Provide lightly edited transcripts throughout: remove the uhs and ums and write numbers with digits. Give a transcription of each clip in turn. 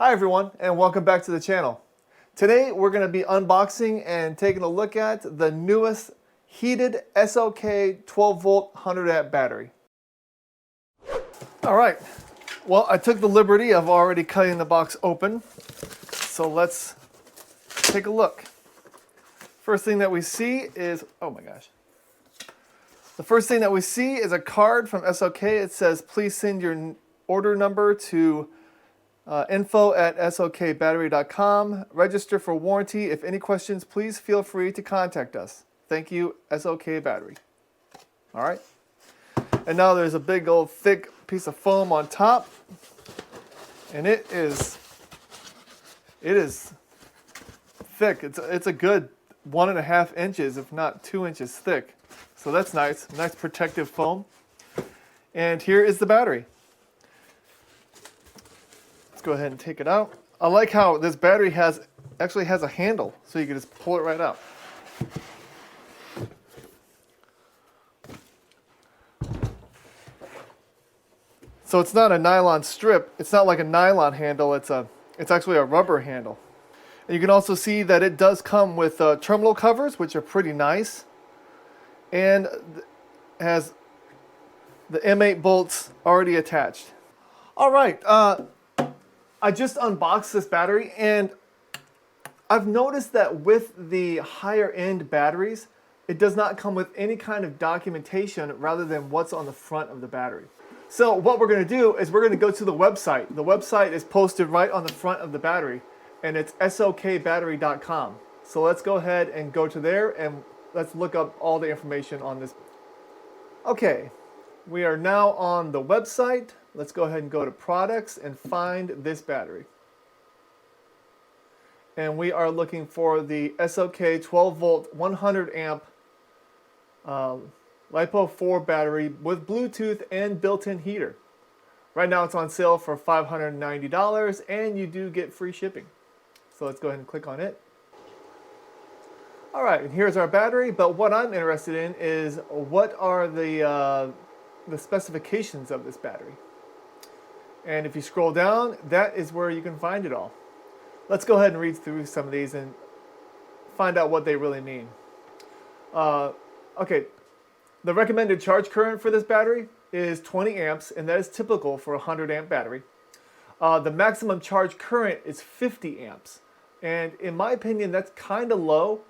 Hi everyone, and welcome back to the channel. Today we're going to be unboxing and taking a look at the newest heated SoK 12v 100Ah battery. Alright, well I took the liberty of already cutting the box open, so let's take a look. First thing that we see is, oh my gosh. The first thing that we see is a card from SoK. It says, please send your order number to info@sokbattery.com. Register for warranty. If any questions, please feel free to contact us. Thank you, SoK Battery. All right. And now there's a big old thick piece of foam on top, and it is thick. It's a good 1.5 inches, if not 2 inches thick. So that's nice. Nice protective foam. And here is the battery. Let's go ahead and take it out. I like how this battery actually has a handle, so you can just pull it right out. So it's not a nylon strip. It's not like a nylon handle. It's actually a rubber handle. And you can also see that it does come with terminal covers, which are pretty nice, and has the M8 bolts already attached. All right. I just unboxed this battery, and I've noticed that with the higher end batteries, it does not come with any kind of documentation rather than what's on the front of the battery. So what we're going to do is we're going to go to the website. The website is posted right on the front of the battery, and it's sokbattery.com. So let's go ahead and go to there, and let's look up all the information on this. Okay, we are now on the website. Let's go ahead and go to products and find this battery. And we are looking for the SoK 12v 100Ah Lifepo4 battery with Bluetooth and built-in heater. Right now it's on sale for $590, and you do get free shipping. So let's go ahead and click on it. All right, and here's our battery, but what I'm interested in is what are the specifications of this battery. And if you scroll down, that is where you can find it all. Let's go ahead and read through some of these and find out what they really mean. Okay, the recommended charge current for this battery is 20 amps, and that is typical for a 100 amp battery. The maximum charge current is 50 amps, and in my opinion, that's kind of low.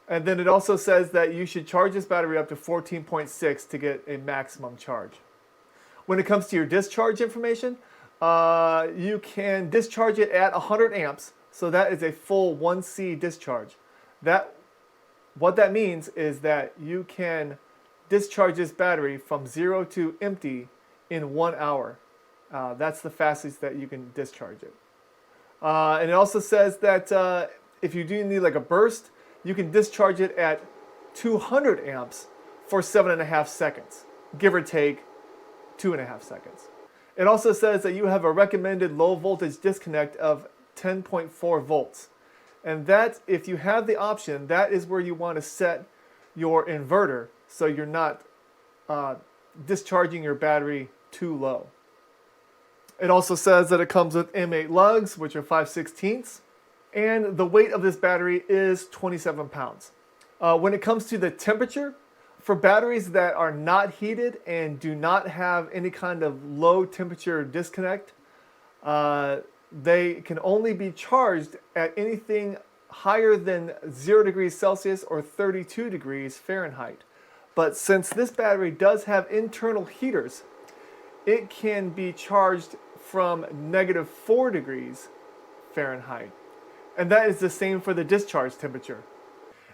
And then it also says that you should charge this battery up to 14.6 to get a maximum charge. When it comes to your discharge information, you can discharge it at 100 amps, so that is a full 1C discharge. What that means is that you can discharge this battery from 0 to empty in 1 hour. That's the fastest that you can discharge it. And it also says that if you do need like a burst, you can discharge it at 200 amps for 7.5 seconds, give or take 2.5 seconds. It also says that you have a recommended low voltage disconnect of 10.4 volts. And that, if you have the option, that is where you want to set your inverter so you're not discharging your battery too low. It also says that it comes with M8 lugs, which are 5/16, and the weight of this battery is 27 pounds. When it comes to the temperature, for batteries that are not heated and do not have any kind of low temperature disconnect, they can only be charged at anything higher than 0 degrees Celsius or 32 degrees Fahrenheit. But since this battery does have internal heaters, it can be charged from -4 degrees Fahrenheit. And that is the same for the discharge temperature.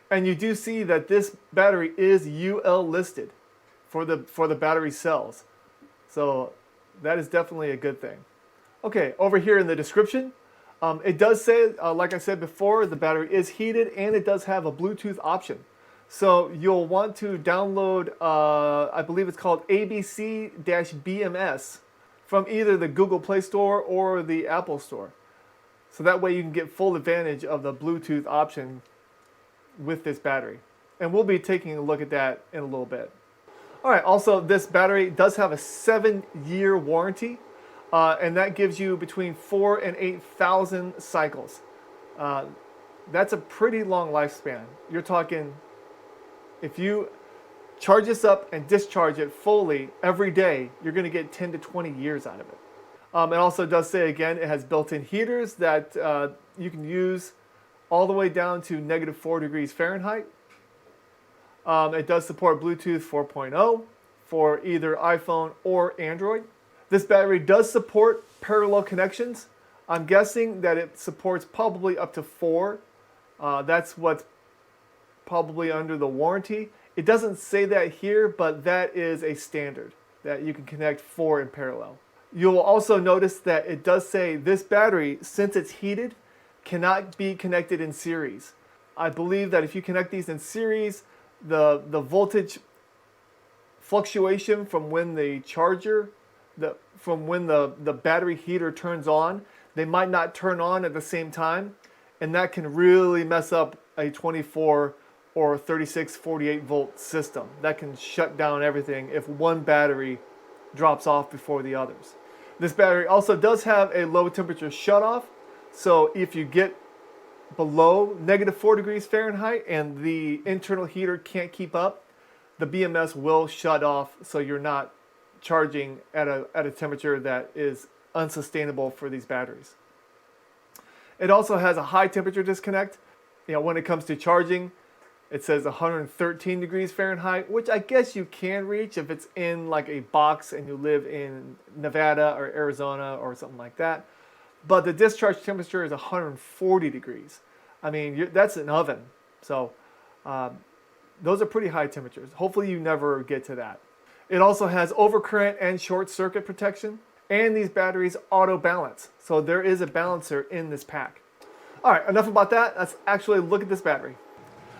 And you do see that this battery is UL listed for the battery cells. So that is definitely a good thing. Okay, over here in the description, it does say, like I said before, the battery is heated, and it does have a Bluetooth option. So you'll want to download, I believe it's called ABC-BMS from either the Google Play Store or the Apple Store. So that way you can get full advantage of the Bluetooth option with this battery. And we'll be taking a look at that in a little bit. All right, also this battery does have a 7-year warranty. and that gives you between 4,000 and 8,000 cycles. That's a pretty long lifespan. You're talking, if you charge this up and discharge it fully every day, you're going to get 10 to 20 years out of it. It also does say, again, it has built-in heaters that you can use all the way down to -4 degrees Fahrenheit. It does support Bluetooth 4.0 for either iPhone or Android. This battery does support parallel connections. I'm guessing that it supports probably up to 4. That's what's probably under the warranty. It doesn't say that here, but that is a standard, that you can connect 4 in parallel. You'll also notice that it does say this battery, since it's heated, cannot be connected in series. I believe that if you connect these in series, the voltage fluctuation from when the charger, from when the battery heater turns on, they might not turn on at the same time, and that can really mess up a 24 or 36, 48 volt system. That can shut down everything if one battery drops off before the others. This battery also does have a low temperature shutoff, so if you get below -4 degrees Fahrenheit and the internal heater can't keep up, the BMS will shut off, so you're not charging at a temperature that is unsustainable for these batteries. It also has a high temperature disconnect. When it comes to charging, it says 113 degrees Fahrenheit, which I guess you can reach if it's in like a box and you live in Nevada or Arizona or something like that. But the discharge temperature is 140 degrees. I mean, that's an oven. So those are pretty high temperatures. Hopefully you never get to that. It also has overcurrent and short circuit protection. And these batteries auto balance. So there is a balancer in this pack. All right, enough about that. Let's actually look at this battery.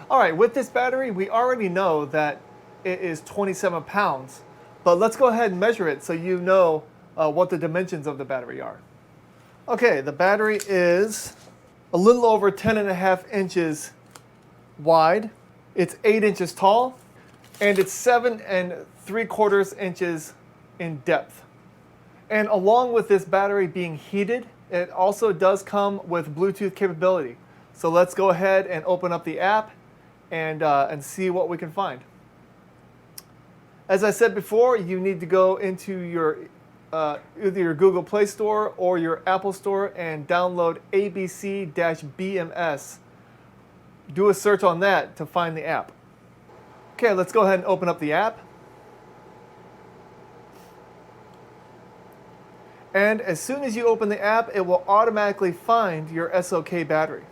All right, with this battery, we already know that it is 27 pounds. But let's go ahead and measure it so you know what the dimensions of the battery are. Okay, the battery is a little over 10.5 inches wide. It's 8 inches tall, and it's 7.75 inches in depth. And along with this battery being heated, it also does come with Bluetooth capability. So let's go ahead and open up the app and see what we can find. As I said before, you need to go into your either your Google Play Store or your Apple Store and download ABC-BMS. Do a search on that to find the app. Okay, let's go ahead and open up the app. And as soon as you open the app, it will automatically find your SoK battery.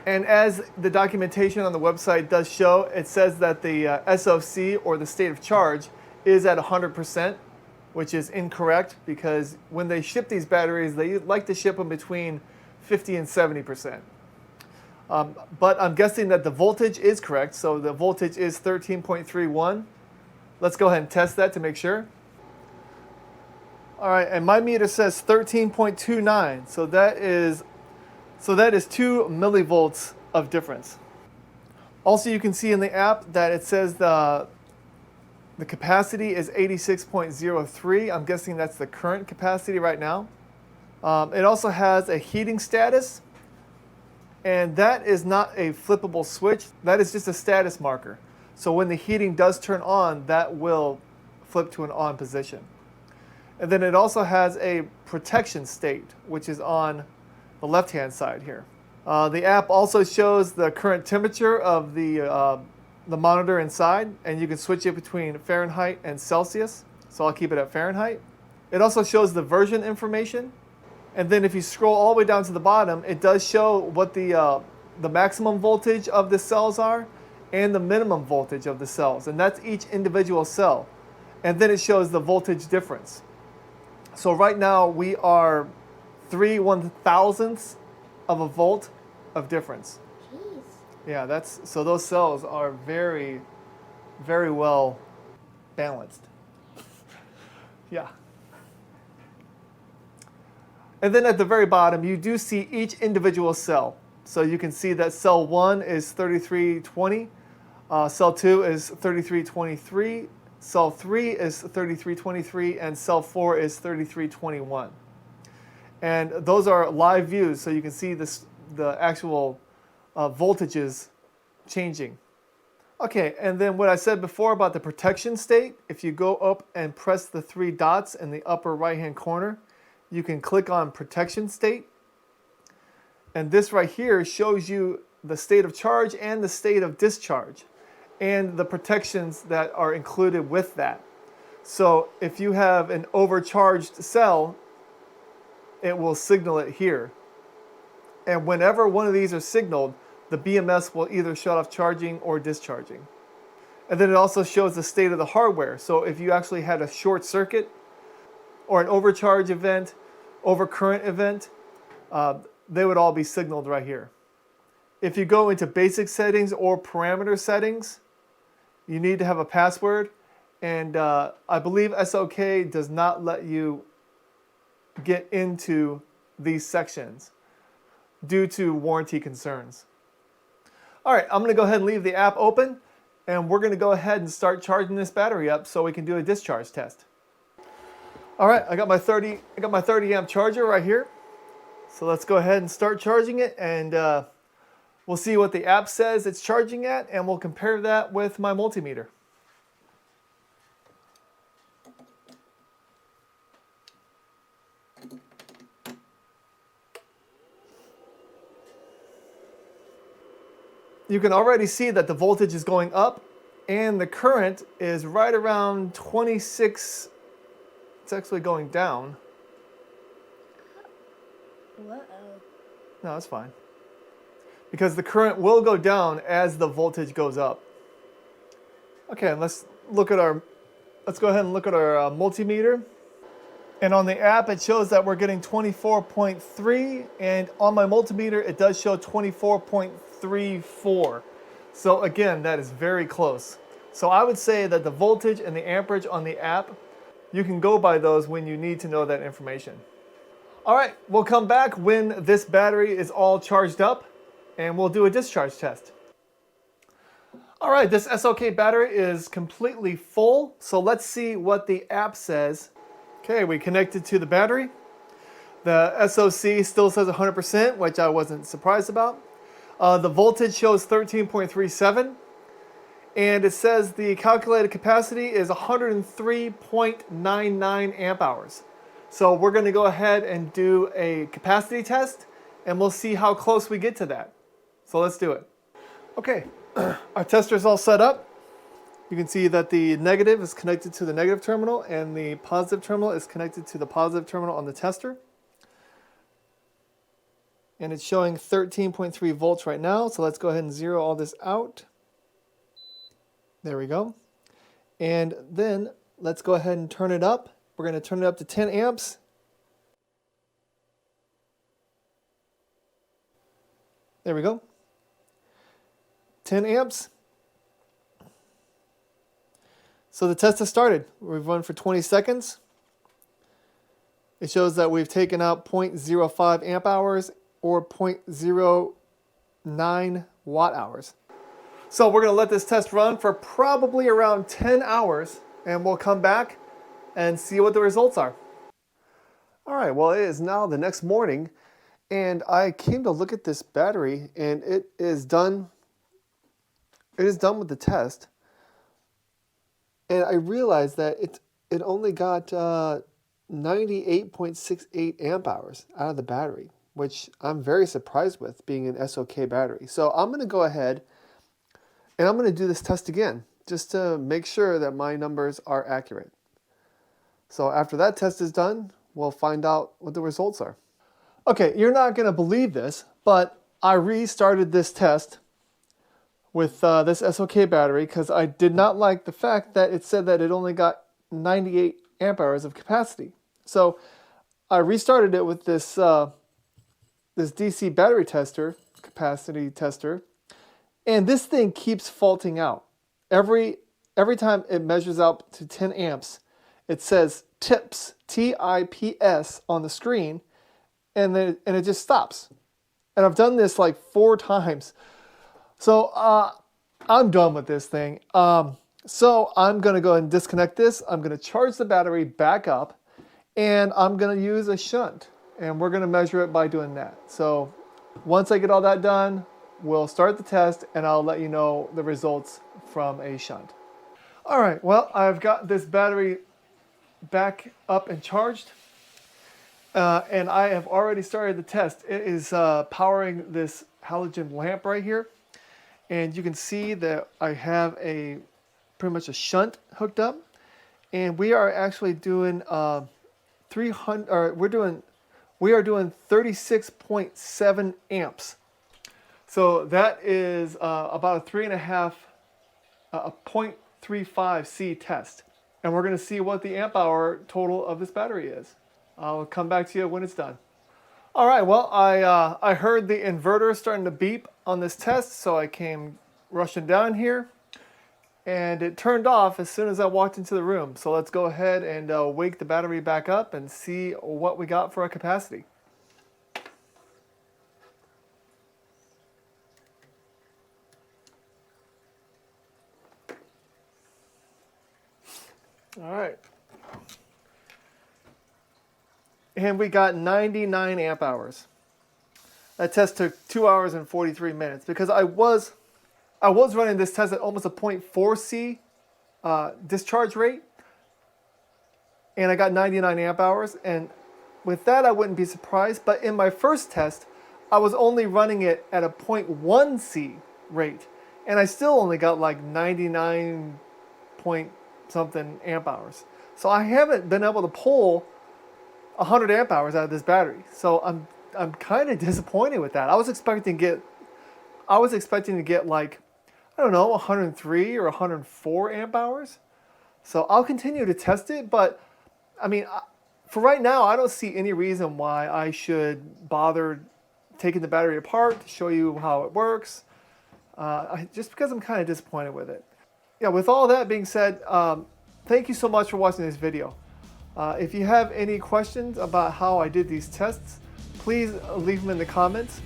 And as the documentation on the website does show, it says that the SOC, or the state of charge, is at 100%, which is incorrect because when they ship these batteries, they like to ship them between 50 and 70%. But I'm guessing that the voltage is correct, so the voltage is 13.31. Let's go ahead and test that to make sure. All right, and my meter says 13.29, so that is 2 millivolts of difference. Also, you can see in the app that it says the capacity is 86.03. I'm guessing that's the current capacity right now. It also has a heating status, and that is not a flippable switch. That is just a status marker. So when the heating does turn on, that will flip to an on position. And then it also has a protection state, which is on the left-hand side here. The app also shows the current temperature of the monitor inside, and you can switch it between Fahrenheit and Celsius. So I'll keep it at Fahrenheit. It also shows the version information. And then if you scroll all the way down to the bottom, it does show what the maximum voltage of the cells are and the minimum voltage of the cells. And that's each individual cell. And then it shows the voltage difference. So right now we are 3/1000ths of a volt of difference. Jeez. Yeah, so those cells are very, very well balanced. Yeah. And then at the very bottom, you do see each individual cell. So you can see that cell 1 is 3320, cell 2 is 3323, cell 3 is 3323, and cell 4 is 3321. And those are live views, so you can see this, the actual voltages changing. Okay, and then what I said before about the protection state, if you go up and press the 3 dots in the upper right-hand corner, you can click on protection state. And this right here shows you the state of charge and the state of discharge, and the protections that are included with that. So if you have an overcharged cell, it will signal it here. And whenever one of these are signaled, the BMS will either shut off charging or discharging. And then it also shows the state of the hardware. So if you actually had a short circuit or an overcharge event, overcurrent event, they would all be signaled right here. If you go into basic settings or parameter settings, you need to have a password. And I believe SoK does not let you get into these sections due to warranty concerns. All right, I'm going to go ahead and leave the app open, and we're going to go ahead and start charging this battery up so we can do a discharge test. All right, I got my 30 amp charger right here. So let's go ahead and start charging it, and we'll see what the app says it's charging at, and we'll compare that with my multimeter. You can already see that the voltage is going up and the current is right around 26. It's actually going down. Uh-oh. No, that's fine. Because the current will go down as the voltage goes up. Okay, let's go ahead and look at our multimeter. And on the app, it shows that we're getting 24.3, and on my multimeter, it does show 24.34. So again, that is very close. So I would say that the voltage and the amperage on the app, you can go by those when you need to know that information. All right, we'll come back when this battery is all charged up, and we'll do a discharge test. All right, this SoK battery is completely full, so let's see what the app says. Okay, we connected to the battery. The SoC still says 100%, which I wasn't surprised about. The voltage shows 13.37, and it says the calculated capacity is 103.99 amp hours. So we're going to go ahead and do a capacity test, and we'll see how close we get to that. So let's do it. Okay, our tester is all set up. You can see that the negative is connected to the negative terminal and the positive terminal is connected to the positive terminal on the tester. And it's showing 13.3 volts right now, so let's go ahead and zero all this out. There we go. And then let's go ahead and turn it up. We're going to turn it up to 10 amps. There we go. 10 amps. So the test has started. We've run for 20 seconds. It shows that we've taken out 0.05 amp hours or 0.09 watt hours. So we're going to let this test run for probably around 10 hours, and we'll come back and see what the results are. All right, well, it is now the next morning, and I came to look at this battery, and it is done. It is done with the test. And I realized that it only got 98.68 amp hours out of the battery, which I'm very surprised with being an SoK battery. So I'm going to go ahead and I'm going to do this test again just to make sure that my numbers are accurate. So after that test is done, we'll find out what the results are. Okay, you're not going to believe this, but I restarted this test with this SoK battery because I did not like the fact that it said that it only got 98 amp hours of capacity. So I restarted it with this this DC battery tester, capacity tester, and this thing keeps faulting out. Every time it measures out to 10 amps, it says TIPS, T-I-P-S on the screen, and it just stops. And I've done this like 4 times. So I'm done with this thing. So So I'm going to go ahead and disconnect this. I'm going to charge the battery back up, and I'm going to use a shunt, and we're going to measure it by doing that. So once I get all that done, we'll start the test, and I'll let you know the results from a shunt. All right, well, I've got this battery back up and charged, and I have already started the test. It is powering this halogen lamp right here, and you can see that I have pretty much a shunt hooked up, and we are actually doing 300. Or we are doing 36.7 amps. So that is about a 0.35 C test. And we're going to see what the amp hour total of this battery is. I'll come back to you when it's done. All right, well, I heard the inverter starting to beep on this test, so I came rushing down here. And it turned off as soon as I walked into the room. So let's go ahead and wake the battery back up and see what we got for a capacity. All right. And we got 99 amp hours. That test took 2 hours and 43 minutes because I was running this test at almost a 0.4 C discharge rate, and I got 99 amp hours. And with that, I wouldn't be surprised. But in my first test, I was only running it at a 0.1 C rate, and I still only got like 99 point something amp hours. So I haven't been able to pull 100 amp hours out of this battery. So I'm kind of disappointed with that. I was expecting to get like, I don't know, 103 or 104 amp hours. So I'll continue to test it, but I mean, for right now, I don't see any reason why I should bother taking the battery apart to show you how it works, just because I'm kind of disappointed with it. Yeah, with all that being said, thank you so much for watching this video. If you have any questions about how I did these tests, please leave them in the comments,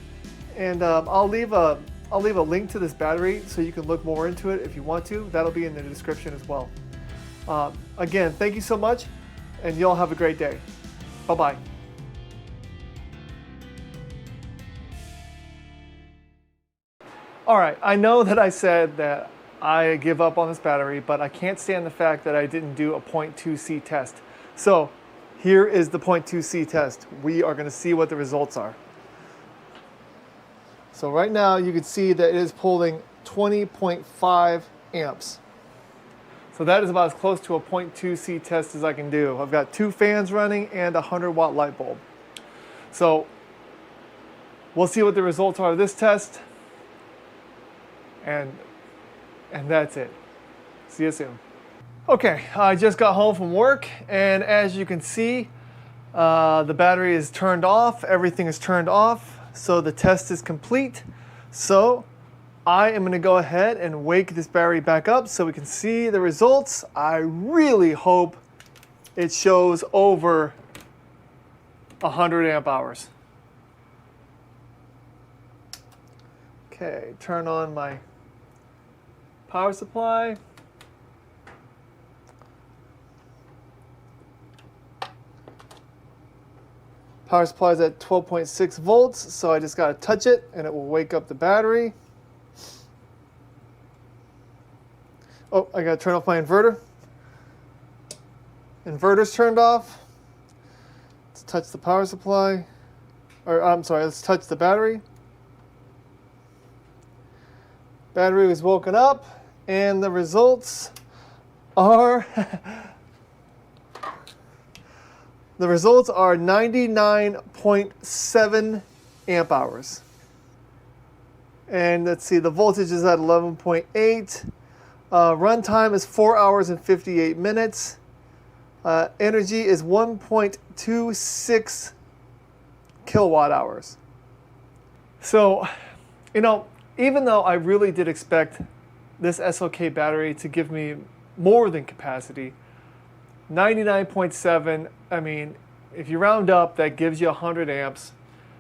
and I'll leave a link to this battery so you can look more into it if you want to. That'll be in the description as well. Again, thank you so much, and y'all have a great day. Bye-bye. All right, I know that I said that I give up on this battery, but I can't stand the fact that I didn't do a 0.2 C test. So here is the 0.2 C test. We are going to see what the results are. So right now you can see that it is pulling 20.5 amps. So that is about as close to a 0.2 C test as I can do. I've got 2 fans running and a 100-watt light bulb. So we'll see what the results are of this test. And that's it. See you soon. Okay, I just got home from work, and as you can see, the battery is turned off. Everything is turned off, so the test is complete. So I am going to go ahead and wake this battery back up so we can see the results. I really hope it shows over 100 amp hours. Okay, turn on my power supply. Power supply is at 12.6 volts, so I just got to touch it and it will wake up the battery. Oh, I got to turn off my inverter. Inverter's turned off. Let's touch the power supply. Or I'm sorry, let's touch the battery. Battery was woken up, and the results are the results are 99.7 amp hours. And let's see, the voltage is at 11.8. Runtime is 4 hours and 58 minutes. Energy is 1.26 kilowatt hours. So, you know, even though I really did expect this SoK battery to give me more than capacity, 99.7, I mean, if you round up, that gives you 100 amps.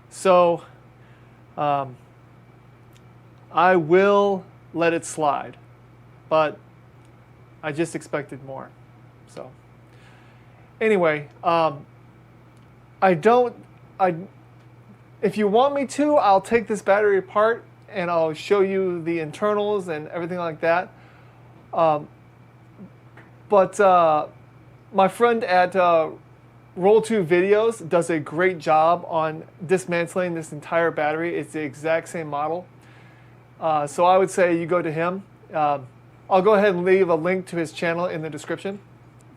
So I will let it slide. But I just expected more. So anyway, if you want me to, I'll take this battery apart and I'll show you the internals and everything like that. But my friend at Roll2Videos does a great job on dismantling this entire battery. It's the exact same model. So I would say you go to him. I'll go ahead and leave a link to his channel in the description.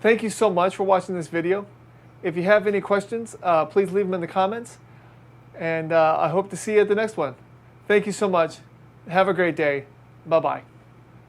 Thank you so much for watching this video. If you have any questions, please leave them in the comments. And I hope to see you at the next one. Thank you so much. Have a great day. Bye-bye.